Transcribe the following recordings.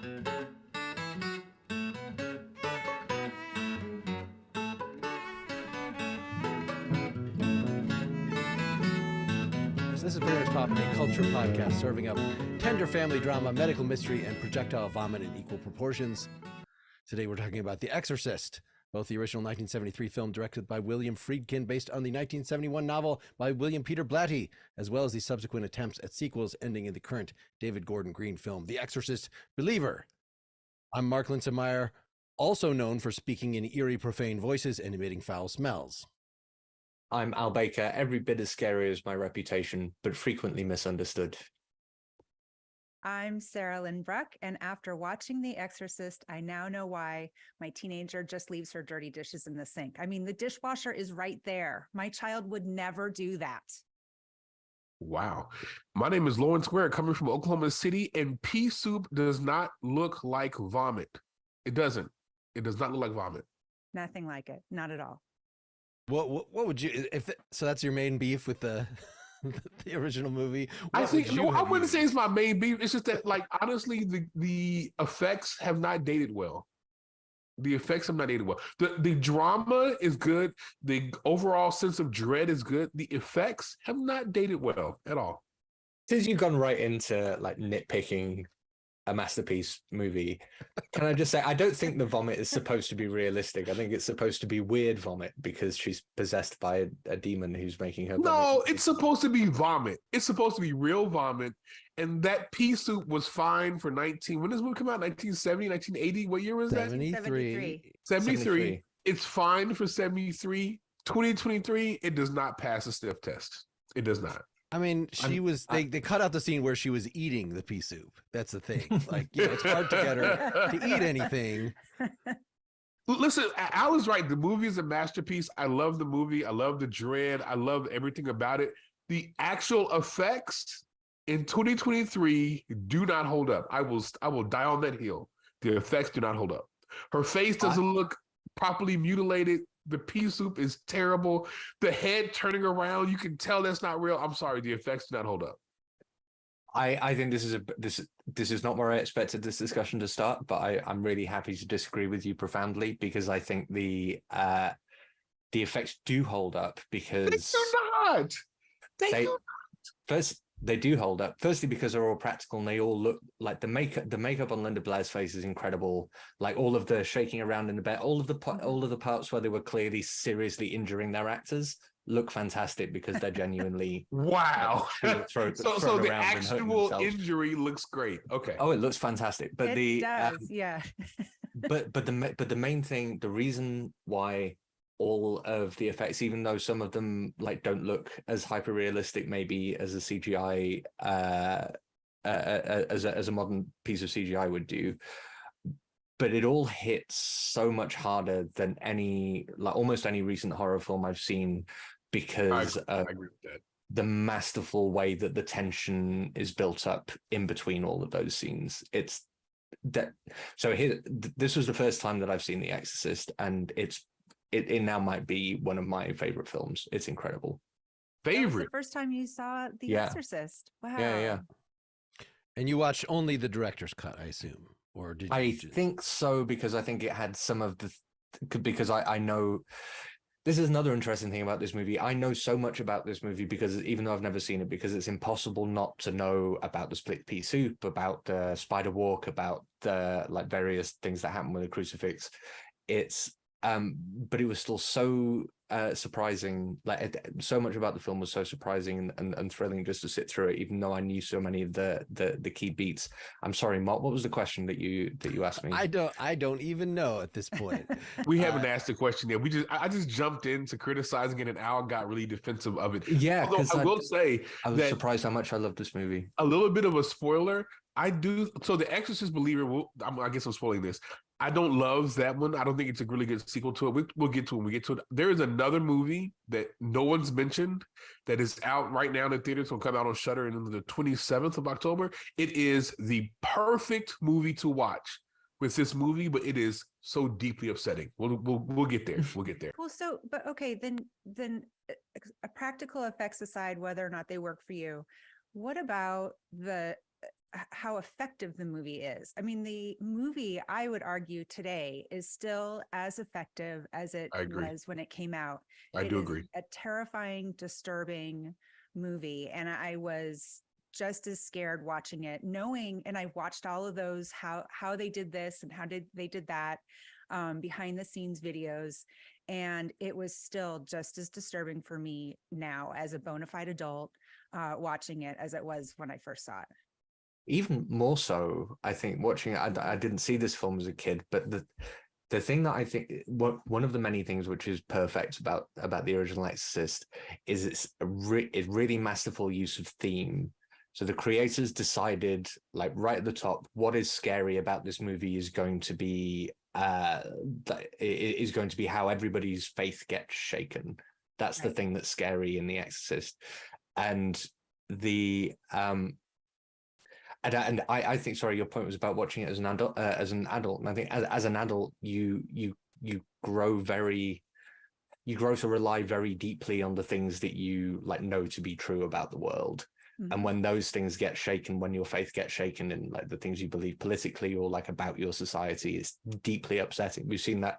This is Pretty Much Poppin', a culture podcast serving up tender family drama, medical mystery, and projectile vomit in equal proportions. Today we're talking about The Exorcist, both the original 1973 film directed by William Friedkin based on the 1971 novel by William Peter Blatty, as well as the subsequent attempts at sequels ending in the current David Gordon Green film, The Exorcist Believer. I'm Mark Linsenmayer, also known for speaking in eerie, profane voices and emitting foul smells. I'm Al Baker, every bit as scary as my reputation, but frequently misunderstood. I'm Sarahlyn Bruck, and after watching The Exorcist, I now know why my teenager just leaves her dirty dishes in the sink. I mean, the dishwasher is right there. My child would never do that. Wow. My name is Lawrence Ware, coming from Oklahoma City, and pea soup does not look like vomit. It doesn't. It does not look like vomit. Nothing like it. Not at all. What would you, so that's your main beef with the original movie? I wouldn't say it's my main beef. It's just that, like, honestly, the effects have not dated well. The effects have not dated well. The drama is good. The overall sense of dread is good. The effects have not dated well at all. Since you've gone right into like nitpicking a masterpiece movie, can I just say I don't think the vomit is supposed to be realistic. I think it's supposed to be weird vomit because she's possessed by a demon who's making her vomit. No, it's supposed to be vomit. It's supposed to be real vomit. And that pea soup was fine for when does this movie come out? 1970, 1980? What year was that? 73. It's fine for 73. 2023, it does not pass a sniff test. It does not. I mean, they cut out the scene where she was eating the pea soup. That's the thing. Like, it's hard to get her to eat anything. Listen, Al is right. The movie is a masterpiece. I love the movie. I love the dread. I love everything about it. The actual effects in 2023 do not hold up. I will die on that hill. The effects do not hold up. Her face doesn't look properly mutilated. The pea soup is terrible. The head turning around, you can tell that's not real. I'm sorry, the effects do not hold up. I think this is not where I expected this discussion to start, but I'm really happy to disagree with you profoundly because I think the effects do hold up because they do not. They do not. They do hold up. Firstly, because they're all practical and they all look like the makeup on Linda Blair's face is incredible. Like all of the shaking around in the bed, all of the parts where they were clearly seriously injuring their actors look fantastic because they're genuinely wow. So the actual injury looks great. Okay. Oh, it looks fantastic. But it does, yeah. but the main thing, the reason why all of the effects, even though some of them like don't look as hyper realistic maybe as a CGI as a modern piece of CGI would do, but it all hits so much harder than almost any recent horror film I've seen because I agree with that. The masterful way that the tension is built up in between all of those scenes. It's that. So here, this was the first time that I've seen The Exorcist, and it now might be one of my favorite films. It's incredible. That was the first time you saw The Exorcist. Wow. Yeah. And you watched only the director's cut, I assume, or did you? I think so because I think it had some of because I know. This is another interesting thing about this movie. I know so much about this movie because even though I've never seen it, because it's impossible not to know about the split pea soup, about the spider walk, about the like various things that happen with a crucifix. But it was still so surprising. Like so much about the film was so surprising and thrilling just to sit through it, even though I knew so many of the key beats. I'm sorry, Mark. What was the question that you asked me? I don't even know at this point. We haven't asked the question yet. I just jumped into criticizing it, and Al got really defensive of it. Yeah, although I will say I was surprised how much I love this movie. A little bit of a spoiler. I do. So The Exorcist Believer. I guess I'm spoiling this. I don't love that one. I don't think it's a really good sequel to it. We'll get to it when we get to it. There is another movie that no one's mentioned that is out right now in the theaters. It'll come out on Shudder on the 27th of October. It is the perfect movie to watch with this movie, but it is so deeply upsetting. We'll get there. We'll get there. Well, but okay, then practical effects aside, whether or not they work for you, what about the how effective the movie is. I mean, the movie, I would argue today, is still as effective as it I agree. was when it came out. I It do is agree. a terrifying, disturbing movie. And I was just as scared watching it, knowing, and I watched all of those, how they did this and they did that, behind the scenes videos. And it was still just as disturbing for me now as a bona fide adult watching it as it was when I first saw it. Even more so, I think watching it, I didn't see this film as a kid, but the thing that I think one of the many things which is perfect about the original Exorcist is it's really masterful use of theme. So the creators decided, like right at the top, what is scary about this movie is going to be how everybody's faith gets shaken. That's the thing that's scary in The Exorcist, and and I think, sorry, your point was about watching it as an adult. And I think as an adult, you grow to rely very deeply on the things that you like know to be true about the world. Mm-hmm. And when those things get shaken, when your faith gets shaken in like the things you believe politically or like about your society, it's deeply upsetting. We've seen that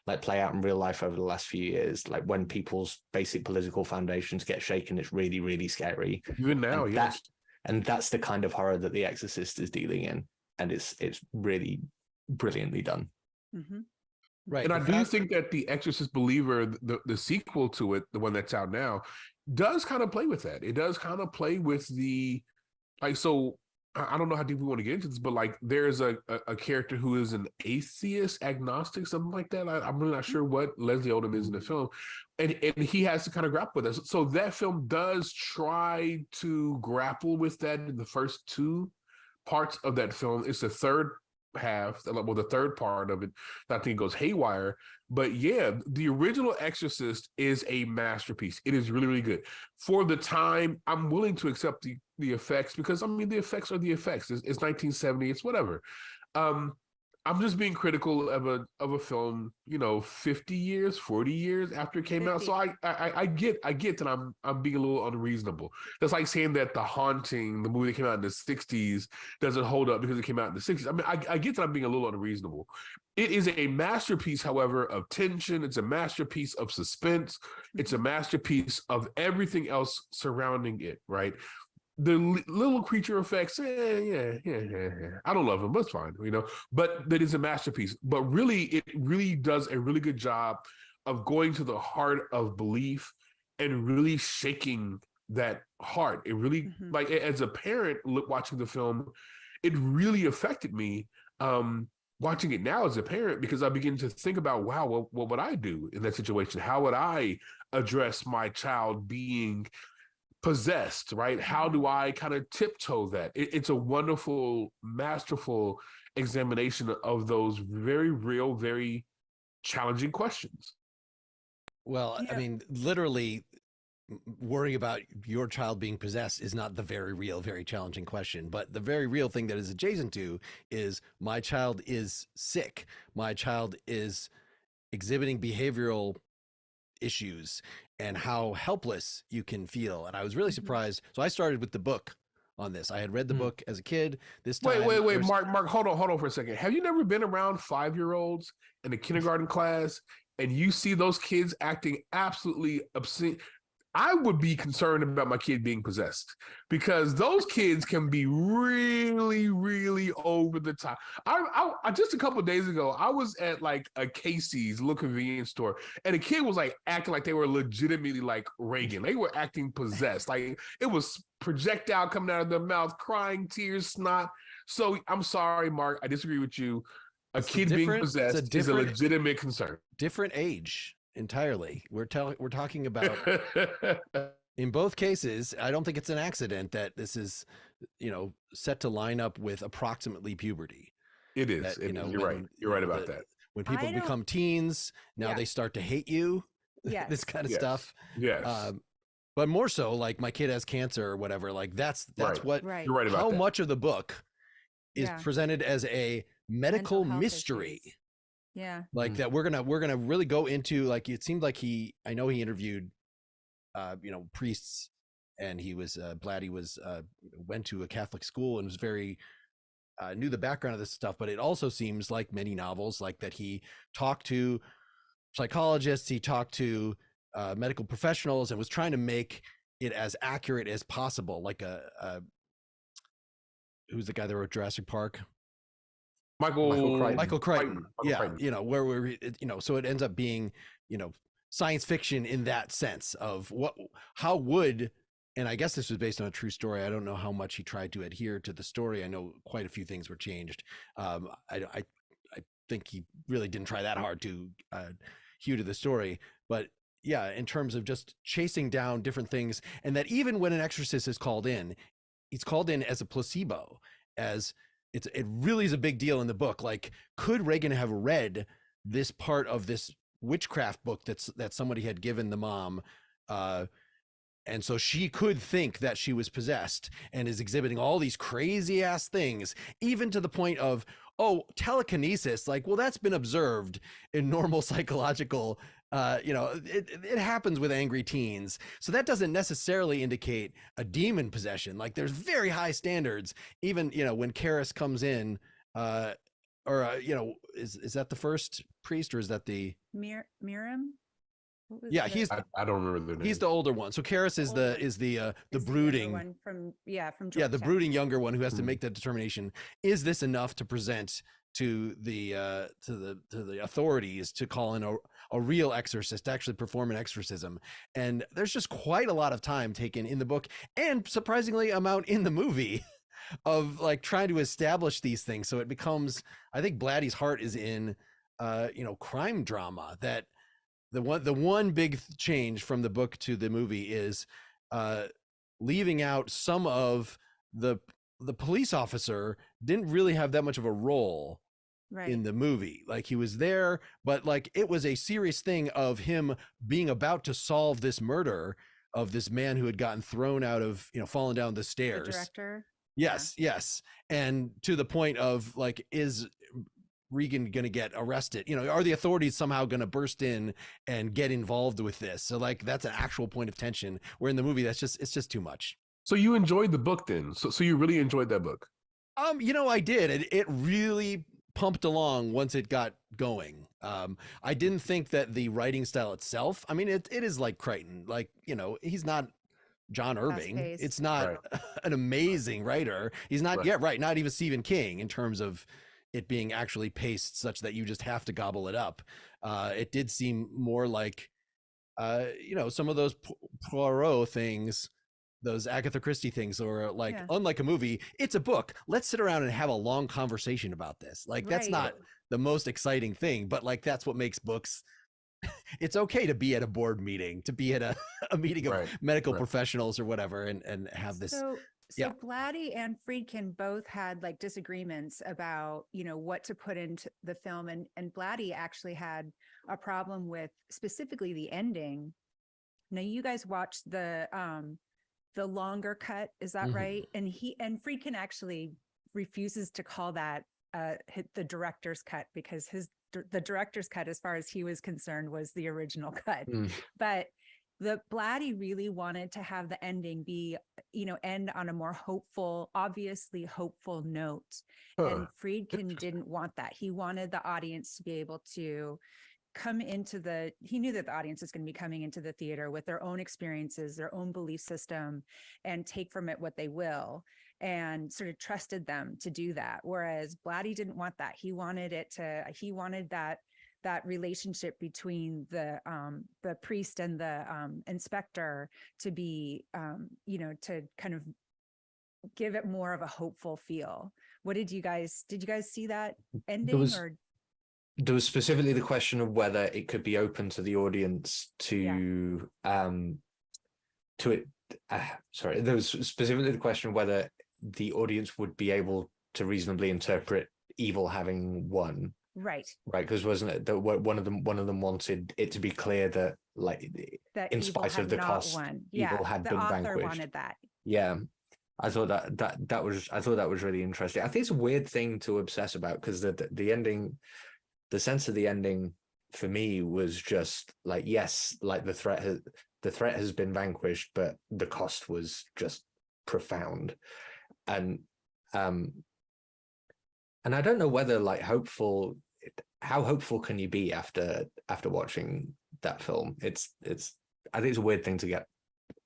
like play out in real life over the last few years. Like when people's basic political foundations get shaken, it's really, really scary. Even now, yes. And that's the kind of horror that The Exorcist is dealing in, and it's really brilliantly done. Mm-hmm. Right, and I do think that The Exorcist Believer, the sequel to it, the one that's out now, does kind of play with that. It does kind of play with the like. So I don't know how deep we want to get into this, but like there's a character who is an atheist, agnostic, something like that. I'm really not sure what Leslie Odom is in the film, and he has to kind of grapple with us. So that film does try to grapple with that in the first two parts of that film. It's the third half, well, the third part of it, I think it goes haywire. But yeah, the original Exorcist is a masterpiece. It is really, really good. For the time, I'm willing to accept the effects because, I mean, the effects are the effects. It's 1970, it's whatever. I'm just being critical of a film, 50 years, 40 years after it came 50. Out. So I get that I'm being a little unreasonable. That's like saying that The Haunting, the movie that came out in the 60s, doesn't hold up because it came out in the 60s. I mean, I get that I'm being a little unreasonable. It is a masterpiece, however, of tension. It's a masterpiece of suspense. It's a masterpiece of everything else surrounding it, right? The little creature effects, yeah. I don't love them, but it's fine, But that is a masterpiece. But really, it really does a really good job of going to the heart of belief and really shaking that heart. It really, like as a parent watching the film, it really affected me. Watching it now as a parent, because I begin to think about, wow, what would I do in that situation? How would I address my child being possessed, right? How do I kind of tiptoe that? It's a wonderful, masterful examination of those very real, very challenging questions. Well, yeah. I mean, literally worrying about your child being possessed is not the very real, very challenging question, but the very real thing that is adjacent to is my child is sick. My child is exhibiting behavioral issues and how helpless you can feel. And I was really surprised. So I started with the book on this. I had read the book as a kid. This time, wait, Mark, hold on for a second. Have you never been around 5-year-olds in a kindergarten class and you see those kids acting absolutely obscene? I would be concerned about my kid being possessed because those kids can be really, really over the top. I just a couple of days ago, I was at like a Casey's little convenience store, and a kid was like acting like they were legitimately like Reagan. They were acting possessed. Like it was projectile coming out of their mouth, crying, tears, snot. So I'm sorry, Mark, I disagree with you. A kid being possessed is a legitimate concern. Different age. Entirely. We're talking about in both cases, I don't think it's an accident that this is, set to line up with approximately puberty. It is. You're right. You're right about that. When people become teens, now they start to hate you. Yes. This kind of stuff. Yes. But more so, like my kid has cancer or whatever. Like that's right. what. Right. You're right about how that. much of the book is presented as a medical mystery. Issues. Yeah. Like that we're gonna really go into. Like it seemed like I know he interviewed priests and he was Blatty was went to a Catholic school and was very knew the background of this stuff. But it also seems like many novels like that he talked to psychologists, he talked to medical professionals, and was trying to make it as accurate as possible. Like who's the guy that wrote Jurassic Park? Michael Crichton. Yeah, you know, where we're, you know, so it ends up being, you know, science fiction in that sense of how would, and I guess this was based on a true story. I don't know how much he tried to adhere to the story. I know quite a few things were changed. I think he really didn't try that hard to hew to the story, but yeah, in terms of just chasing down different things, and that even when an exorcist is called in, he's called in as a placebo, as it really is a big deal in the book. Like, could Regan have read this part of this witchcraft book that somebody had given the mom, and so she could think that she was possessed and is exhibiting all these crazy ass things, even to the point of, oh, telekinesis, like, well, that's been observed in normal psychological, you know, it happens with angry teens. So that doesn't necessarily indicate a demon possession. Like, there's very high standards, even, you know, when Karis comes in, you know, is that the first priest, or is that the Miriam? Yeah, he's I don't remember the name. He's the older one. So Karis is the brooding one from Georgetown. Yeah, the brooding younger one who has to make that determination. Is this enough to present to the authorities to call in a real exorcist to actually perform an exorcism? And there's just quite a lot of time taken in the book, and surprisingly amount in the movie, of like trying to establish these things. So it becomes, I think Blatty's heart is in you know, crime drama. That the one big change from the book to the movie is leaving out some of the police officer didn't really have that much of a role in the movie. Like, he was there, but like, it was a serious thing of him being about to solve this murder of this man who had gotten thrown out of, you know, fallen down the stairs. The director. Yes, yeah. Yes. And to the point of like, is Regan going to get arrested? You know, are the authorities somehow going to burst in and get involved with this? So like, that's an actual point of tension, where in the movie, it's just too much. So you enjoyed the book then? So you really enjoyed that book? You know, I did. It really pumped along once it got going. I didn't think that the writing style itself, I mean, it is like Crichton, like, you know, he's not John Irving. Fast-paced. It's not an amazing writer. He's not yet, not even Stephen King in terms of it being actually paced such that you just have to gobble it up. It did seem more like, you know, some of those Poirot things, those Agatha Christie things, or like, unlike a movie, it's a book. Let's sit around and have a long conversation about this. Like, that's not the most exciting thing, but like, that's what makes books. It's okay to be at a board meeting, to be at a meeting of medical professionals or whatever, and have this. So Blatty and Friedkin both had like disagreements about, you know, what to put into the film. And Blatty actually had a problem with specifically the ending. Now, you guys watched the longer cut, is that right? And Friedkin actually refuses to call that the director's cut, because the director's cut, as far as he was concerned, was the original cut. But the Blatty really wanted to have the ending be, you know, end on a more hopeful, obviously hopeful note. And Friedkin didn't want that. He wanted the audience to be able to come into he knew that the audience is going to be coming into the theater with their own experiences, their own belief system, and take from it what they will, and sort of trusted them to do that. Whereas Blatty didn't want that. He wanted that relationship between the priest and the inspector to be, you know, to kind of give it more of a hopeful feel. What did you guys see that ending? There was specifically the question of whether it could be open to the audience to there was specifically the question of whether the audience would be able to reasonably interpret evil having won. Right, because wasn't it that one of them wanted it to be clear that, like, that in spite of the cost, evil had been vanquished. The author wanted that. Yeah, I thought that was really interesting. I think it's a weird thing to obsess about, because the ending, the sense of the ending for me was just like, yes, like the threat the threat has been vanquished, but the cost was just profound. And I don't know whether like how hopeful can you be after watching that film? It's I think it's a weird thing to get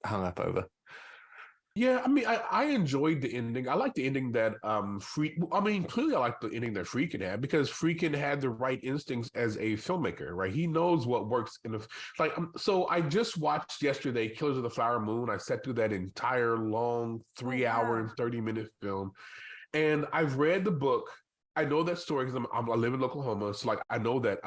hung up over. Yeah, I mean, I enjoyed the ending. I like the ending that clearly I like the ending that Friedkin had, because Friedkin had the right instincts as a filmmaker, right? He knows what works in the so I just watched yesterday Killers of the Flower Moon. I sat through that entire long 3 hour and 30-minute film. And I've read the book. I know that story because I live in Oklahoma, so like I know that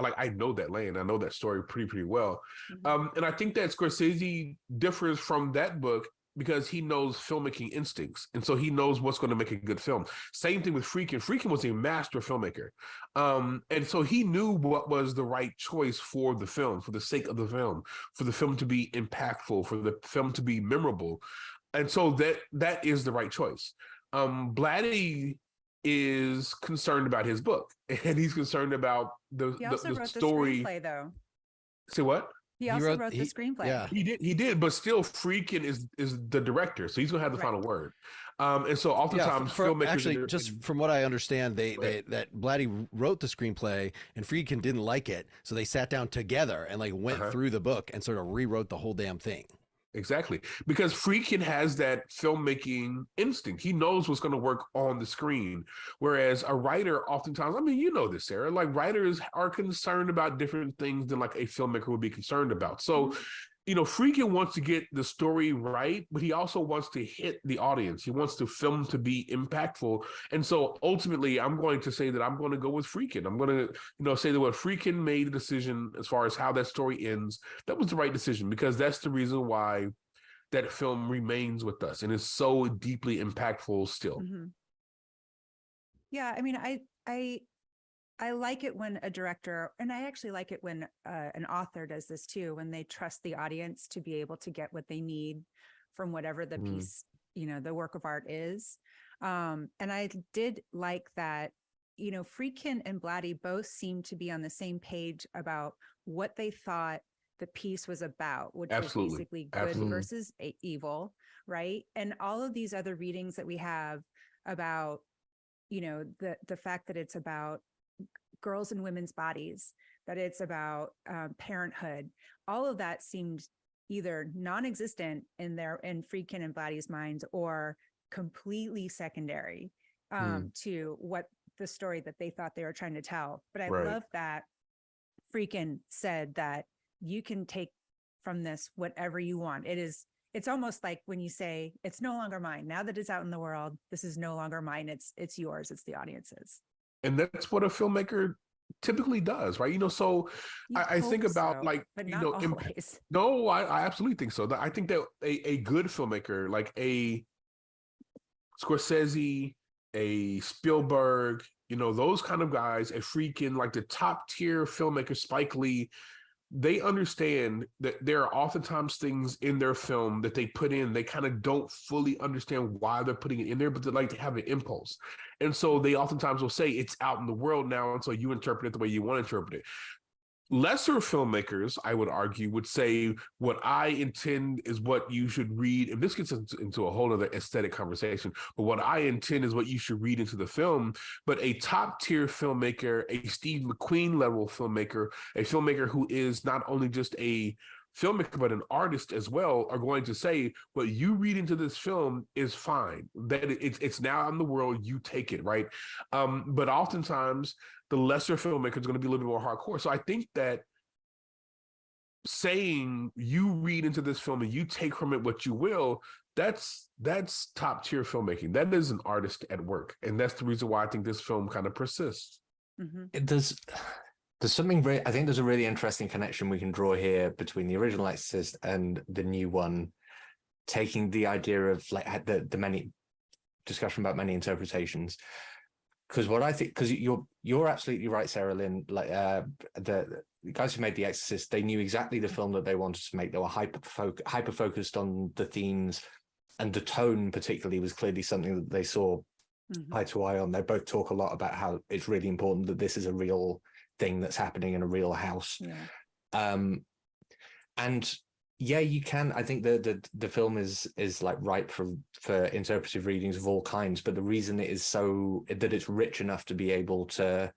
land. I know that story pretty well. And I think that Scorsese differs from that book because he knows filmmaking instincts, and so he knows what's going to make a good film. Same thing with Friedkin. Friedkin was a master filmmaker, and so he knew what was the right choice for the film, for the sake of the film, for the film to be impactful, for the film to be memorable, and so that is the right choice. Blatty is concerned about his book, and he's concerned about the story. The screenplay, though. Say what? He also wrote the screenplay. Yeah, he did, but still, Friedkin is the director, so he's gonna have the final word. And so oftentimes filmmakers actually, just from what I understand, that Blatty wrote the screenplay and Friedkin didn't like it, so they sat down together and like went through the book and sort of rewrote the whole damn thing. Exactly, because Friedkin has that filmmaking instinct. He knows what's going to work on the screen, whereas a writer oftentimes, I mean, you know this, Sarah, like writers are concerned about different things than like a filmmaker would be concerned about. So, you know, Friedkin wants to get the story right, but he also wants to hit the audience. He wants the film to be impactful. And so ultimately, I'm going to say that I'm going to go with Friedkin. I'm going to, say that what Friedkin made a decision as far as how that story ends, that was the right decision, because that's the reason why that film remains with us and is so deeply impactful still. Yeah, I mean, I like it when a director, and I actually like it when an author does this too, when they trust the audience to be able to get what they need from whatever the piece, the work of art is. And I did like that, Friedkin and Blatty both seemed to be on the same page about what they thought the piece was about, which was basically good versus evil, right? And all of these other readings that we have about, the fact that it's about girls and women's bodies, that it's about parenthood, all of that seemed either non-existent in Friedkin and Blatty's minds, or completely secondary to what the story that they thought they were trying to tell. But I love that Friedkin said that you can take from this whatever you want. It's almost like when you say, it's no longer mine. Now that it's out in the world, this is no longer mine. It's yours. It's the audience's. And that's what a filmmaker typically does, right? So I think about but not always. No, I absolutely think so. I think that a good filmmaker, like a Scorsese, a Spielberg, those kind of guys, a Friedkin, like the top tier filmmaker, Spike Lee, they understand that there are oftentimes things in their film that they put in, they kind of don't fully understand why they're putting it in there, but they like to have an impulse. And so they oftentimes will say it's out in the world now, and so you interpret it the way you want to interpret it. Lesser filmmakers, I would argue, would say what I intend is what you should read. And this gets into a whole other aesthetic conversation, but what I intend is what you should read into the film. But a top tier filmmaker, a Steve McQueen level filmmaker, a filmmaker who is not only just a filmmaker, but an artist as well, are going to say what you read into this film is fine. That it's now in the world, you take it, right? But oftentimes the lesser filmmaker is going to be a little bit more hardcore. So I think that saying you read into this film and you take from it what you will, that's top tier filmmaking. That is an artist at work, and that's the reason why I think this film kind of persists. It does. There's something I think there's a really interesting connection we can draw here between the original Exorcist and the new one, taking the idea of like the many discussion about many interpretations. Because what I think, because you're absolutely right, Sarahlyn. Like the guys who made The Exorcist, they knew exactly the film that they wanted to make. They were hyper focused on the themes, and the tone particularly was clearly something that they saw eye to eye on. They both talk a lot about how it's really important that this is a real thing that's happening in a real house. And Yeah, you can. I think the film is like ripe for interpretive readings of all kinds, but the reason it is so that it's rich enough to be able to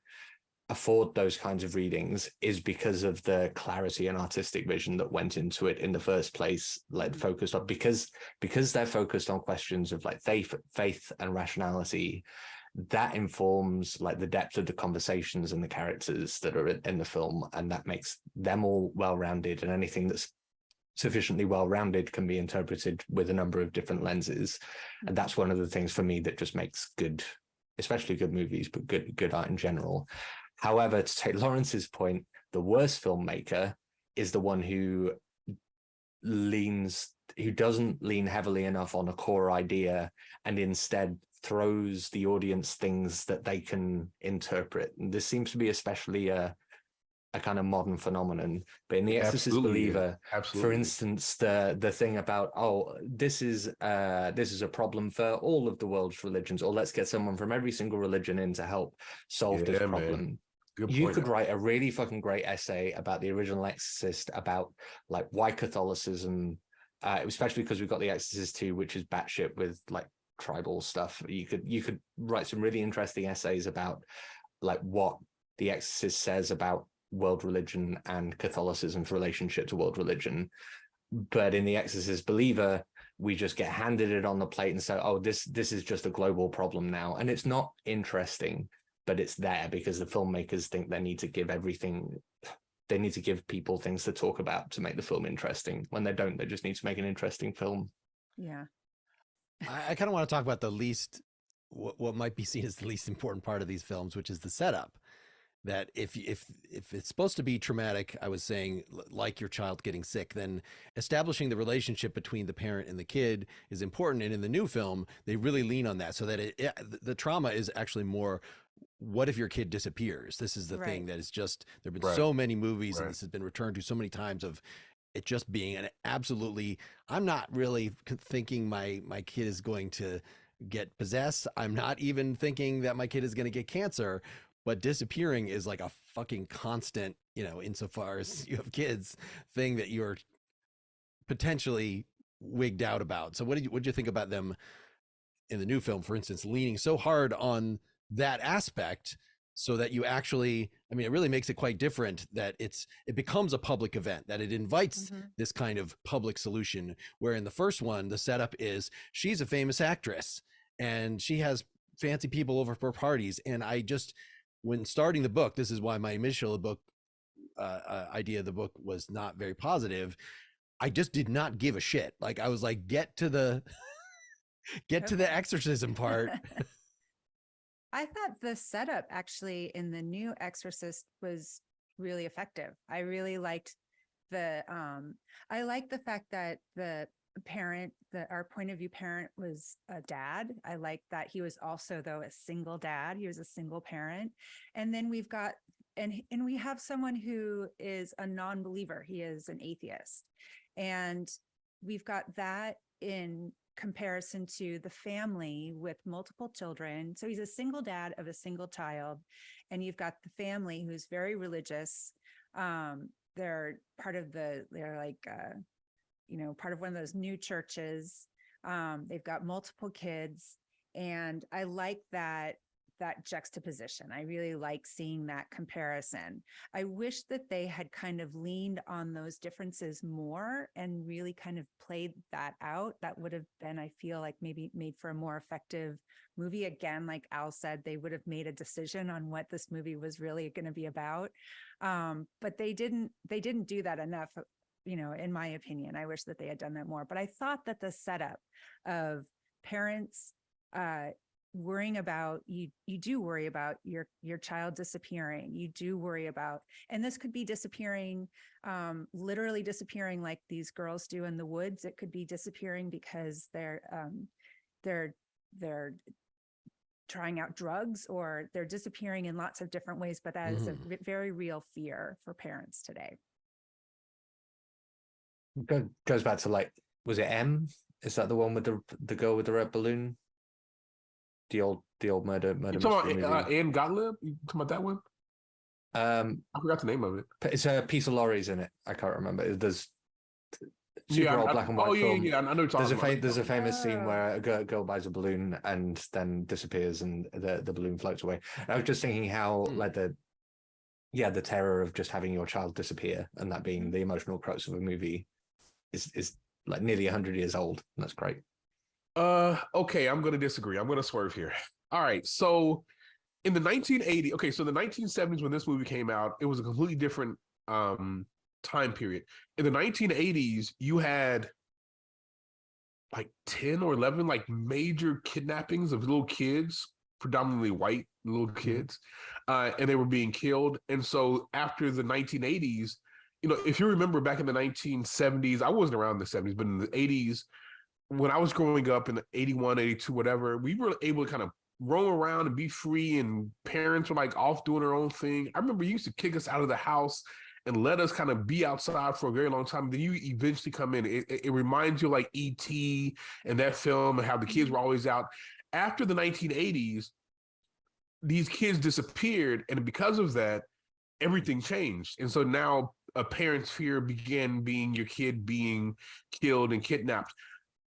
afford those kinds of readings is because of the clarity and artistic vision that went into it in the first place, like focused on because they're focused on questions of like faith and rationality. That informs like the depth of the conversations and the characters that are in the film, and that makes them all well-rounded, and anything that's sufficiently well-rounded can be interpreted with a number of different lenses. And that's one of the things for me that just makes good, especially good movies, but good art in general. However, to take Lawrence's point, the worst filmmaker is the one who doesn't lean heavily enough on a core idea and instead throws the audience things that they can interpret. And this seems to be especially a kind of modern phenomenon, but in The Exorcist Believer, for instance, the thing about, oh, this is a problem for all of the world's religions, or let's get someone from every single religion in to help solve this problem. You could write a really fucking great essay about the original Exorcist, about like why Catholicism, especially because we've got The Exorcist 2, which is batshit with like tribal stuff. You could write some really interesting essays about like what The Exorcist says about world religion and Catholicism's relationship to world religion. But in The Exorcist Believer, we just get handed it on the plate and say, oh, this is just a global problem now. And it's not interesting, but it's there because the filmmakers think they need to give people things to talk about to make the film interesting. When they don't, they just need to make an interesting film. Yeah. I kind of want to talk about what might be seen as the least important part of these films, which is the setup. That if it's supposed to be traumatic, I was saying, like your child getting sick, then establishing the relationship between the parent and the kid is important. And in the new film, they really lean on that, so that the trauma is actually more, what if your kid disappears? This is the thing that is just, there have been so many movies, and this has been returned to so many times, of it just being an absolutely, I'm not really thinking my kid is going to get possessed. I'm not even thinking that my kid is going to get cancer. But disappearing is like a fucking constant, insofar as you have kids, thing that you're potentially wigged out about. So what did you think about them in the new film, for instance, leaning so hard on that aspect, so that you actually, it really makes it quite different, that it becomes a public event, that it invites this kind of public solution, where in the first one, the setup is she's a famous actress and she has fancy people over for parties. And when starting the book, this is why my initial book idea of the book was not very positive. I just did not give a shit. Like, I was like, get to the exorcism part. I thought the setup actually in the new Exorcist was really effective. I really liked the fact that the parent, our point of view parent, was a dad. I like that he was also, though, a single dad. He was a single parent. And then we've got, and we have someone who is a non-believer. He is an atheist. And we've got that in comparison to the family with multiple children. So he's a single dad of a single child. And you've got the family who's very religious. They're part of part of one of those new churches. They've got multiple kids, and I like that juxtaposition. I really like seeing that comparison. I wish that they had kind of leaned on those differences more and really kind of played that out. That would have been, I feel like, maybe made for a more effective movie. Again, like Al said, they would have made a decision on what this movie was really going to be about. But they didn't do that enough. In my opinion. I wish that they had done that more. But I thought that the setup of parents worrying about, you do worry about your child disappearing. You do worry about, and this could be disappearing, literally disappearing like these girls do in the woods. It could be disappearing because they're trying out drugs, or they're disappearing in lots of different ways. But that is a very real fear for parents today. Goes back to, like, was it M? Is that the one with the girl with the red balloon? The old murder You talking about Anne Gottlieb? You talking about that one? I forgot the name of it. It's a piece of lorries in it. I can't remember. super old I, black and white film. I know what you're talking about. There's a famous scene Oh. where a girl buys a balloon and then disappears, and the balloon floats away. And I was just thinking how like the terror of just having your child disappear and that being the emotional crux of a movie is like nearly 100 years old. And that's great. Okay, I'm gonna disagree. I'm gonna swerve here. All right, so in the 1980s, okay, so the 1970s when this movie came out, it was a completely different time period. In the 1980s, you had like 10 or 11 like major kidnappings of little kids, predominantly white little kids, and they were being killed. And so after the 1980s, if you remember back in the 1970s, I wasn't around the 70s, but in the 80s, when I was growing up in the 81, 82, whatever, we were able to kind of roam around and be free, and parents were like off doing their own thing. I remember you used to kick us out of the house and let us kind of be outside for a very long time. Then you eventually come in. It reminds you of like E.T. and that film and how the kids were always out. After the 1980s, these kids disappeared, and because of that, everything changed. And so now a parent's fear began being your kid being killed and kidnapped.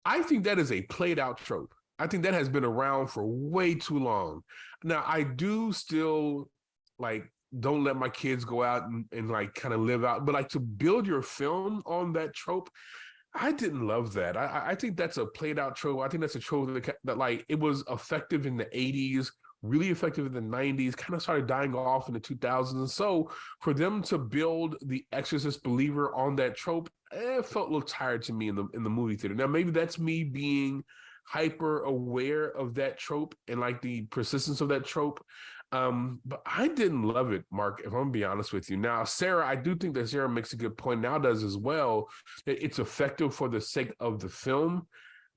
I think that is a played out trope. I think that has been around for way too long. Now, I do still like don't let my kids go out and like kind of live out, but like to build your film on that trope, I didn't love that. I think that's a played out trope. I think that's a trope that like it was effective in the 80s, really effective in the 90s, kind of started dying off in the 2000s. And so for them to build the Exorcist believer on that trope, it felt a little tired to me in the movie theater. Now, maybe that's me being hyper aware of that trope and like the persistence of that trope. But I didn't love it, Mark, if I'm gonna be honest with you. Now, Sarah, I do think that Sarah makes a good point, now does as well, that it's effective for the sake of the film,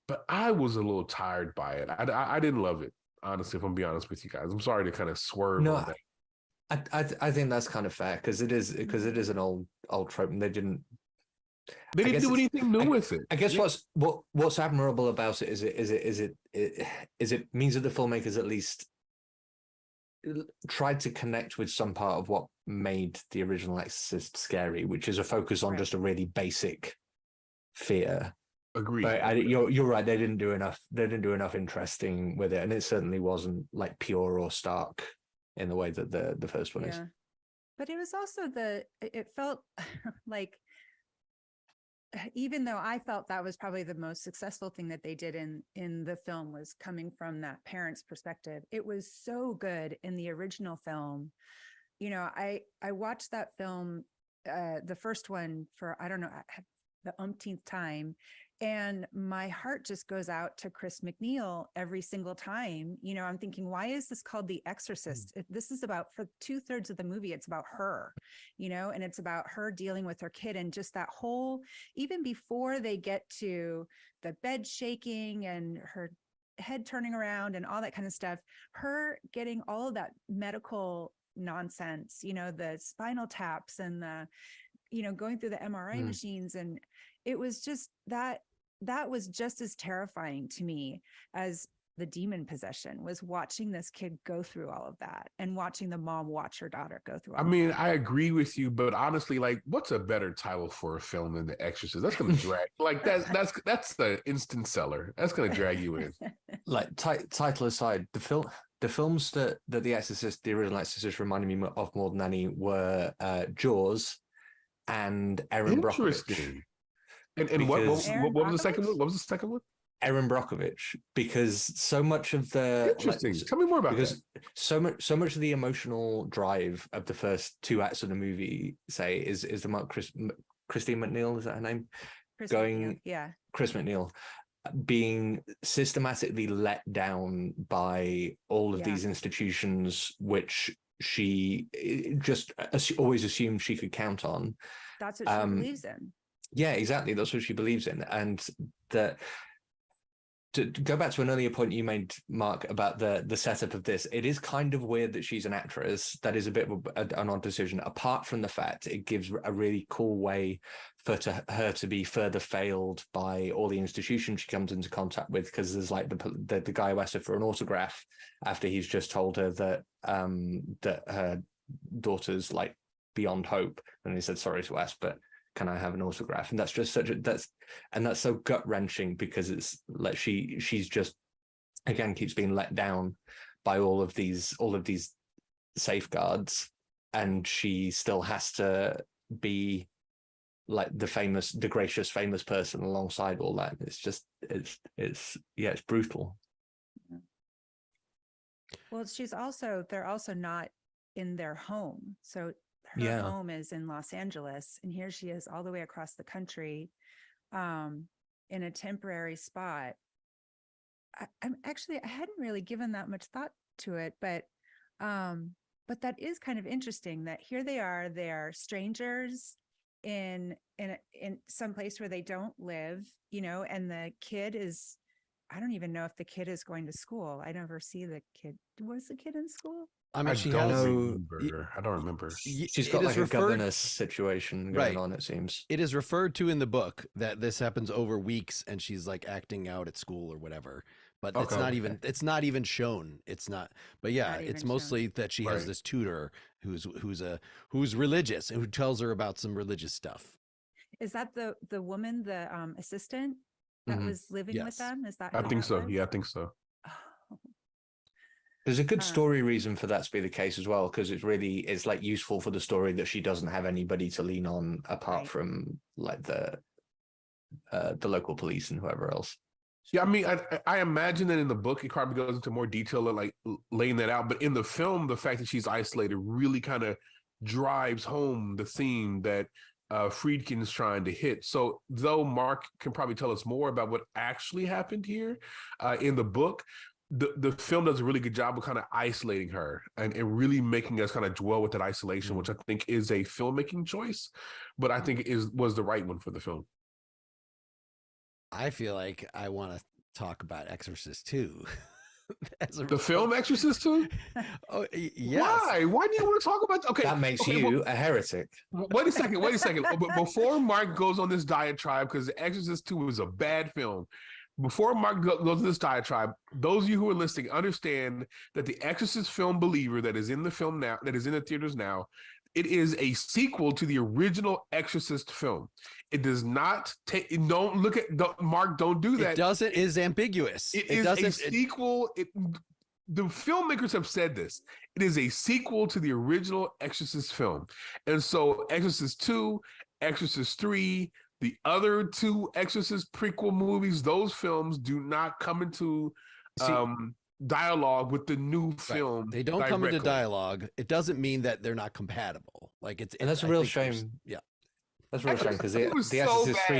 but I was a little tired by it. I didn't love it, honestly, if I'm be honest with you guys. I'm sorry to kind of swerve on that. I think that's kind of fair because it is an old trope, and they didn't do anything new with it. I guess what's admirable about it is it means that the filmmakers at least tried to connect with some part of what made the original Exorcist scary, which is a focus on just a really basic fear. Agreed. But you're right. They didn't do enough. They didn't do enough interesting with it, and it certainly wasn't like pure or stark in the way that the first one is. But it was also it felt like, even though I felt that was probably the most successful thing that they did in the film was coming from that parent's perspective, it was so good in the original film. I watched that film, the first one, for, I don't know, the umpteenth time. And my heart just goes out to Chris McNeil every single time. I'm thinking, why is this called The Exorcist? This is about, for 2/3 of the movie, it's about her, and it's about her dealing with her kid, and just that whole, even before they get to the bed shaking and her head turning around and all that kind of stuff, her getting all of that medical nonsense, the spinal taps and the, going through the MRI machines. And it was just that was just as terrifying to me as the demon possession, was watching this kid go through all of that and watching the mom watch her daughter go through all that. I agree with you, but honestly, like, what's a better title for a film than The Exorcist? That's going to drag. Like, that's the instant seller. That's going to drag you in. Like, title aside, the films that the Exorcist, the original Exorcist, reminded me of more than any were Jaws and Erin Brockovich. And what was the second one? What was the second one? Erin Brockovich, because so much of the interesting. Tell me more about that. So much of the emotional drive of the first 2 acts of the movie, say, is the Christine McNeil, is that her name? Chris McNeil being systematically let down by all of these institutions, which she just always assumed she could count on. That's what she believes in. Yeah, exactly. That's what she believes in. And to go back to an earlier point you made, Mark, about the setup of this, it is kind of weird that she's an actress. That is a bit of an odd decision, apart from the fact it gives a really cool way for her to be further failed by all the institutions she comes into contact with, because there's like the guy who asked her for an autograph after he's just told her that that her daughter's like beyond hope, and he said sorry to ask, but can I have an autograph? And that's just that's so gut wrenching, because it's like she's just, again, keeps being let down by all of these safeguards, and she still has to be like the gracious famous person alongside all that. It's brutal. Well, they're also not in their home. So her home is in Los Angeles, and here she is all the way across the country, in a temporary spot. I hadn't really given that much thought to it, but that is kind of interesting that here they are strangers in some place where they don't live, and the kid is, I don't even know if the kid is going to school. I never see the kid. Was the kid in school? I mean, I don't remember. She's got like a governess situation going on, it seems. It is referred to in the book that this happens over weeks, and she's like acting out at school or whatever. But it's not even shown. It's not. But yeah, it's mostly shown that she has this tutor who's religious and who tells her about some religious stuff. Is that the woman, the assistant that was living with them? Is that? I think so. Yeah, I think so. Oh. There's a good story reason for that to be the case as well, because it's like useful for the story that she doesn't have anybody to lean on apart from like the local police and whoever else. Yeah, I mean, I imagine that in the book it probably goes into more detail of like laying that out, but in the film, the fact that she's isolated really kind of drives home the theme that Friedkin's trying to hit. So though Mark can probably tell us more about what actually happened here in the book, the film does a really good job of kind of isolating her and really making us kind of dwell with that isolation, which I think is a filmmaking choice, but I think was the right one for the film. I feel like I want to talk about Exorcist 2. The film Exorcist 2? Oh, yes. Why? Why do you want to talk about? Okay, that makes you a heretic. Wait a second. Before Mark goes on this diatribe, because Exorcist 2 was a bad film. Before Mark goes on this diatribe, those of you who are listening understand that the Exorcist film Believer that is in the film now, that is in the theaters now, it is a sequel to the original Exorcist film. It does not take. Don't look at Mark. Don't do that. It is ambiguous. It is a sequel. The filmmakers have said this. It is a sequel to the original Exorcist film, and so Exorcist 2, Exorcist 3, the other two Exorcist prequel movies, those films do not come into dialogue with the new film. They don't come into dialogue. It doesn't mean that they're not compatible. And that's a real shame. Yeah, that's a real shame, because the Exorcist 3,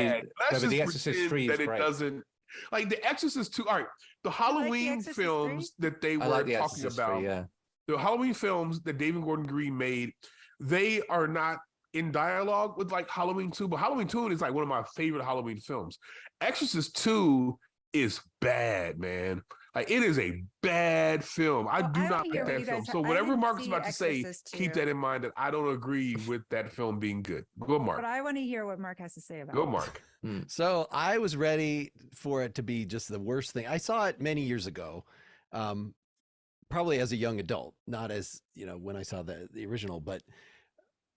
the Exorcist 3 is great. It doesn't, like the Exorcist 2. All right, the Halloween films that they were talking about, the Halloween films that David Gordon Green made, they are not in dialogue with like Halloween 2, but Halloween 2 is like one of my favorite Halloween films. Exorcist 2 is bad, man. Like, it is a bad film. I do not like that film. So whatever Mark's about to say, keep that in mind, that I don't agree with that film being good. Go, Mark. But I want to hear what Mark has to say about it. Go, Mark. So I was ready for it to be just the worst thing. I saw it many years ago, probably as a young adult, not as, when I saw the original, but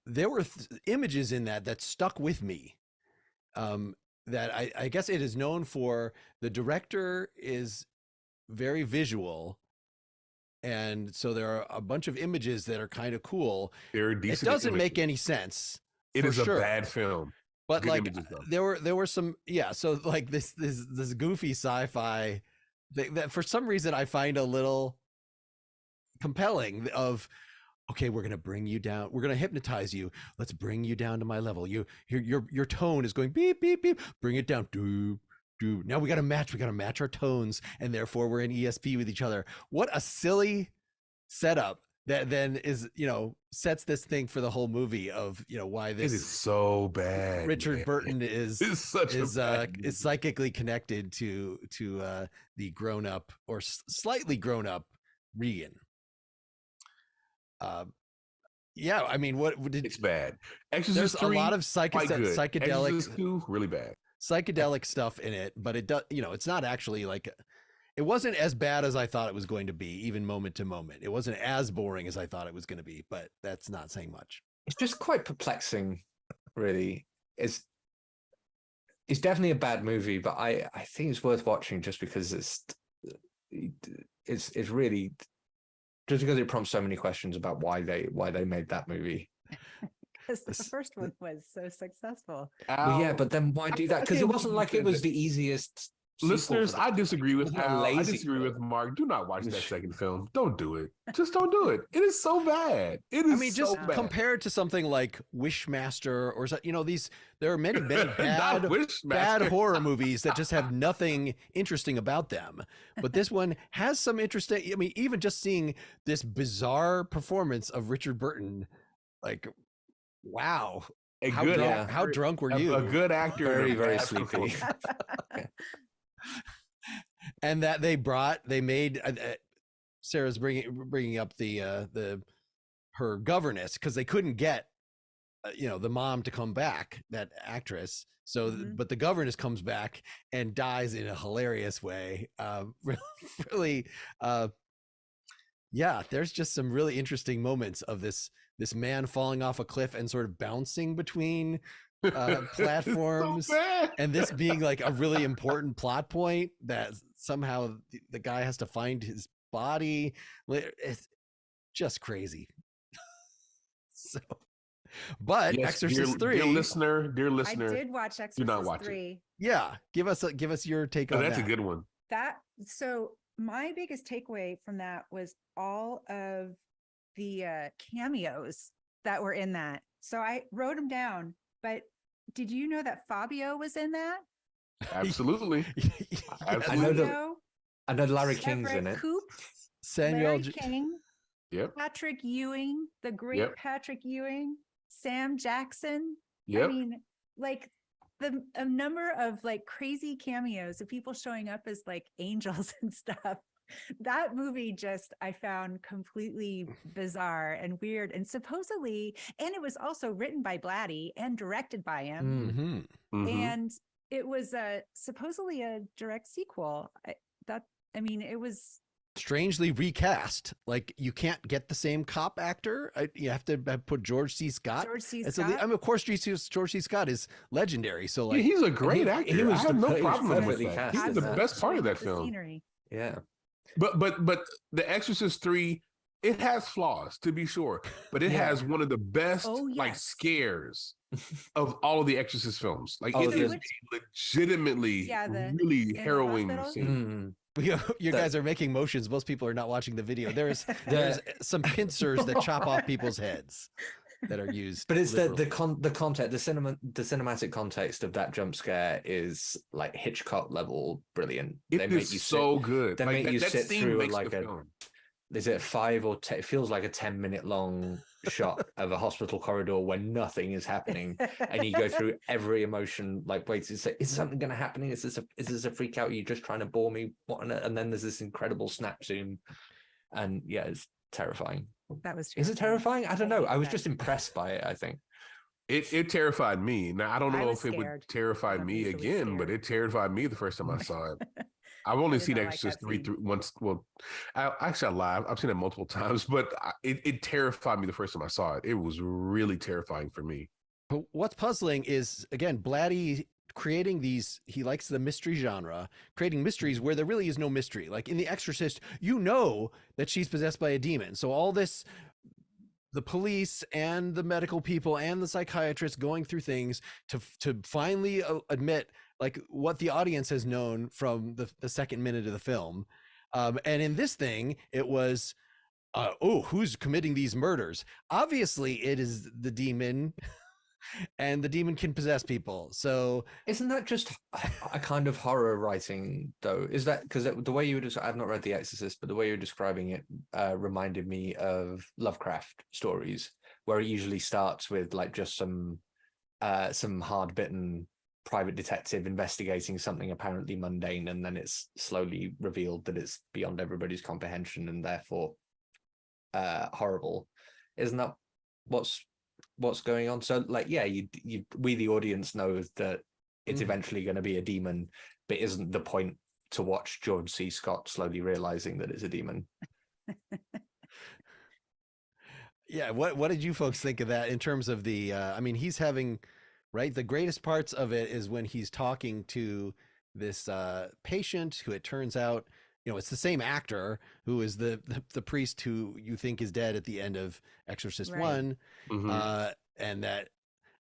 there were images in that stuck with me. That I guess it is known for. The director is very visual, and so there are a bunch of images that are kind of cool. It doesn't make any sense. It is a bad film, but good like there were some, so like this goofy sci-fi that for some reason I find a little compelling. Of, okay, we're gonna bring you down. We're gonna hypnotize you. Let's bring you down to my level. Your tone is going beep beep beep. Bring it down. Now we gotta match our tones, and therefore we're in ESP with each other. What a silly setup that then is, sets this thing for the whole movie of, why this is so bad. Richard Burton is psychically connected to the grown up or slightly grown up Regan. I mean, it's bad. There's 3, a lot of psychedelic, Exorcist 2, really bad. Psychedelic stuff in it, but it does, it's not actually like, it wasn't as bad as I thought it was going to be, even moment to moment. It wasn't as boring as I thought it was going to be, but that's not saying much. It's just quite perplexing, really. it's definitely a bad movie, but I think it's worth watching just because it's really just because it prompts so many questions about why they made that movie. Because the first one was so successful. Well, yeah, but then why do that? Because it wasn't like it was the easiest. Listeners, I disagree with It wasn't Al. I lazy, disagree but- with Mark. Do not watch that second film. Don't do it. Just don't do it. It is so bad. It is I mean, just so bad. compared to something like Wishmaster or there are many Not bad Wishmaster. horror movies that just have nothing interesting about them. But this one has some interesting. I mean, even just seeing this bizarre performance of Richard Burton, like, wow, how drunk were you? A good actor, Very, and a very bad sleepy. performance. And that they made Sarah's bringing up her governess because they couldn't get the mom to come back, that actress. So but the governess comes back and dies in a hilarious way. Really yeah, there's just some really interesting moments of this man falling off a cliff and sort of bouncing between platforms, So bad. and this being like a really important plot point that somehow the guy has to find his body. It's just crazy. So, but Yes, Exorcist 3, dear listener, I did watch Exorcist not watch it. 3. yeah, give us your take Oh, on that's that. a good one. So my biggest takeaway from that was all of the cameos that were in that. So I wrote them down, but did you know that Fabio was in that? Absolutely. Absolutely. Fabio, I know Larry King's in Everett it. Koop, Samuel Larry King, Yep. Patrick Ewing, the great Yep. Patrick Ewing, Sam Jackson. Yep. I mean, like a number of like crazy cameos of people showing up as like angels and stuff. That movie just I found completely bizarre and weird, and supposedly, and it was also written by Blatty and directed by him, Mhm. and it was supposedly a direct sequel. It was Strangely recast. Like, you can't get the same cop actor. You have to put George C. Scott. George C. And Scott. so of course, George C. Scott is legendary. So like, He's a great actor. he was I have no he was problem with perfectly that. cast He's in the that. best part of that The film. scenery. Yeah. But The Exorcist 3, it has flaws to be sure, but it Yeah. has one of the best like yes. scares of all of the Exorcist films. Like Oh, it is the- a legitimately in really the harrowing hospital? scene. you guys are making motions. Most people are not watching the video. There's some pincers that chop off people's heads that are used. But it's literally. the context, the cinematic context of that jump scare is like Hitchcock level brilliant. It They is make you so good. they Like, make you that sit scene through makes like the a film. is it 5 or 10? It feels like a 10-minute long shot of a hospital corridor where nothing is happening, and you go through every emotion. Like, wait, is something going to happen? Is this a freak out? Are you just trying to bore me? And then there's this incredible snap zoom, and yeah, it's terrifying. That was Is it terrifying? I don't know. I was that. just impressed by it. I think. It terrified me. Now I don't I know was if it would scared. terrify I'm me easily again, but scared. it terrified me the first time I saw it. I've only did seen not like Exorcist that 3 scene. once. Well, I live. I've seen it multiple times, but it terrified me the first time I saw it. It was really terrifying for me. But what's puzzling is, again, Blatty creating these, he likes the mystery genre, creating mysteries where there really is no mystery. Like in The Exorcist, you know that she's possessed by a demon. So all this, the police and the medical people and the psychiatrists going through things to finally admit like what the audience has known from the second minute of the film. And in this thing, it was, who's committing these murders? Obviously, it is the demon, and the demon can possess people. So Isn't that just a kind of horror writing, though? Is that because the way you were I've not read The Exorcist, but the way you're describing it reminded me of Lovecraft stories, where it usually starts with like just some hard-bitten private detective investigating something apparently mundane, and then it's slowly revealed that it's beyond everybody's comprehension and therefore horrible. Isn't that what's going on? So like, yeah, we the audience know that it's eventually going to be a demon, but isn't the point to watch George C. Scott slowly realizing that it's a demon? yeah, what did you folks think of that in terms of the I mean, he's having right? The greatest parts of it is when he's talking to this patient who it turns out, it's the same actor who is the priest who you think is dead at the end of Exorcist Right. 1. Mhm. And that,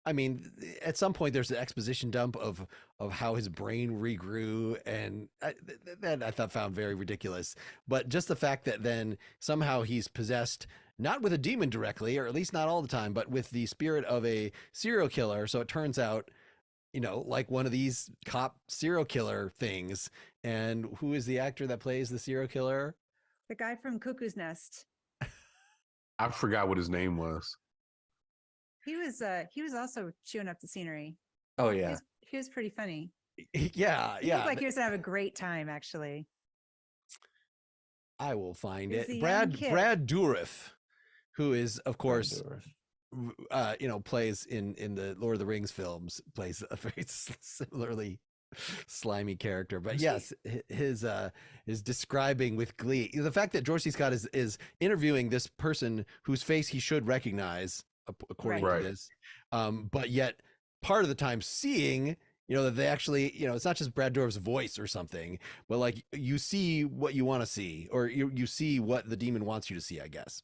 I mean, at some point there's an exposition dump of how his brain regrew, and that I found very ridiculous. But just the fact that then somehow he's possessed, not with a demon directly, or at least not all the time, but with the spirit of a serial killer. So it turns out, like one of these cop serial killer things. And who is the actor that plays the serial killer? The guy from Cuckoo's Nest. I forgot what his name was. He was also chewing up the scenery. Oh yeah. He was pretty funny. Yeah, He looked like he was gonna have a great time, actually. I will find He's a it. young kid. Brad Dourif, who is, of course, Dourif. plays in the Lord of the Rings films, plays a very similarly slimy character. But yes, his describing with glee the fact that George C. Scott is interviewing this person whose face he should recognize, according Right. to this, but yet part of the time seeing, that they actually, it's not just Brad Dourif's voice or something, but like you see what you want to see, or you see what the demon wants you to see, I guess.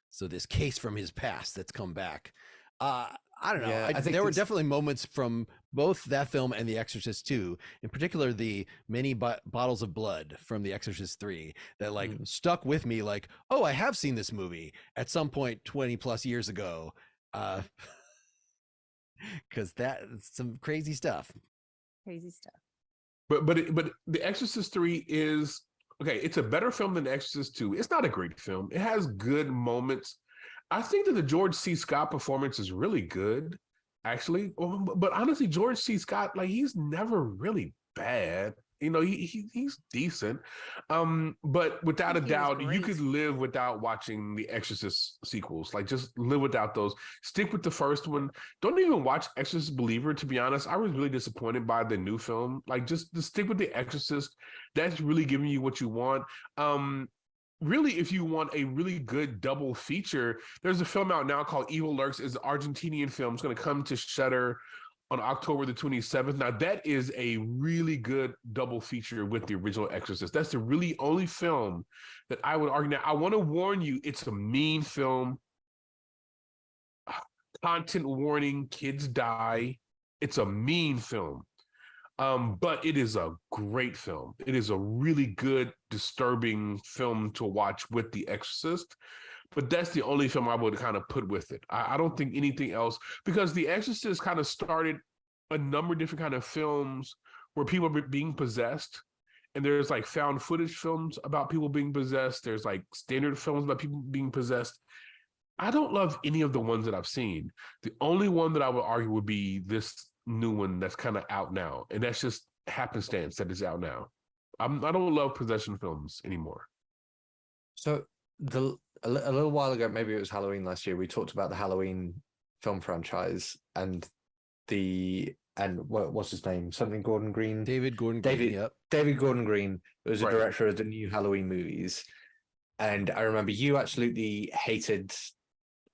So this case from his past that's come back. I don't know. Yeah, I think there were definitely moments from both that film and The Exorcist 2, in particular the many bottles of blood from The Exorcist 3, that like stuck with me. Like, oh, I have seen this movie at some point 20 plus years ago. Because that's some crazy stuff. Crazy stuff. But The Exorcist 3 is okay. It's a better film than The Exorcist 2. It's not a great film. It has good moments. I think that the George C. Scott performance is really good, actually. But honestly, George C. Scott, like, he's never really bad. He's decent. But without a doubt, you could live without watching the Exorcist sequels. Like, just live without those. Stick with the first one. Don't even watch Exorcist Believer, to be honest. I was really disappointed by the new film. Like, just stick with the Exorcist. That's really giving you what you want. Really, if you want a really good double feature, there's a film out now called Evil Lurks. It's an Argentinian film. It's going to come to Shudder on October the 27th. Now, that is a really good double feature with the original Exorcist. That's the really only film that I would argue. Now, I want to warn you, it's a mean film. Content warning, kids die. It's a mean film. But it is a great film. It is a really good, disturbing film to watch with The Exorcist. But that's the only film I would kind of put with it. I don't think anything else, because The Exorcist kind of started a number of different kind of films where people are being possessed. And there's like found footage films about people being possessed. There's like standard films about people being possessed. I don't love any of the ones that I've seen. The only one that I would argue would be this new one that's kind of out now, and that's just happenstance that is out now. I don't love possession films anymore. So a little while ago, maybe it was Halloween last year, we talked about the Halloween film franchise and what's his name? Something Gordon Green. David Gordon Green. Yep. David Gordon Green was a director of the new Halloween movies, and I remember you absolutely hated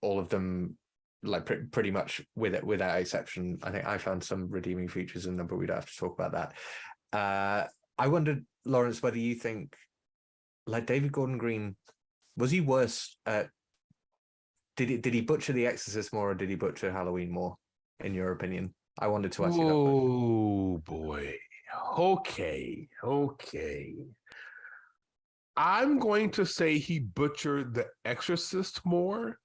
all of them, like pretty much without exception. I think I found some redeeming features in them, but we don't have to talk about that. I wondered, Lawrence, whether you think, like, David Gordon Green, was he worse at, did he butcher The Exorcist more, or did he butcher Halloween more, in your opinion? I wanted to ask you that. Oh boy. Okay. I'm going to say he butchered The Exorcist more,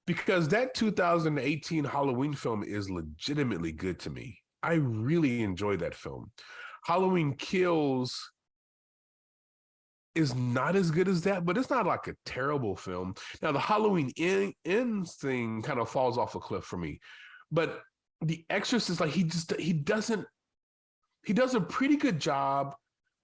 because that 2018 Halloween film is legitimately good to me. I really enjoy that film. Halloween Kills is not as good as that, but it's not like a terrible film. Now, the Halloween Ends thing kind of falls off a cliff for me. But The Exorcist, like, he does a pretty good job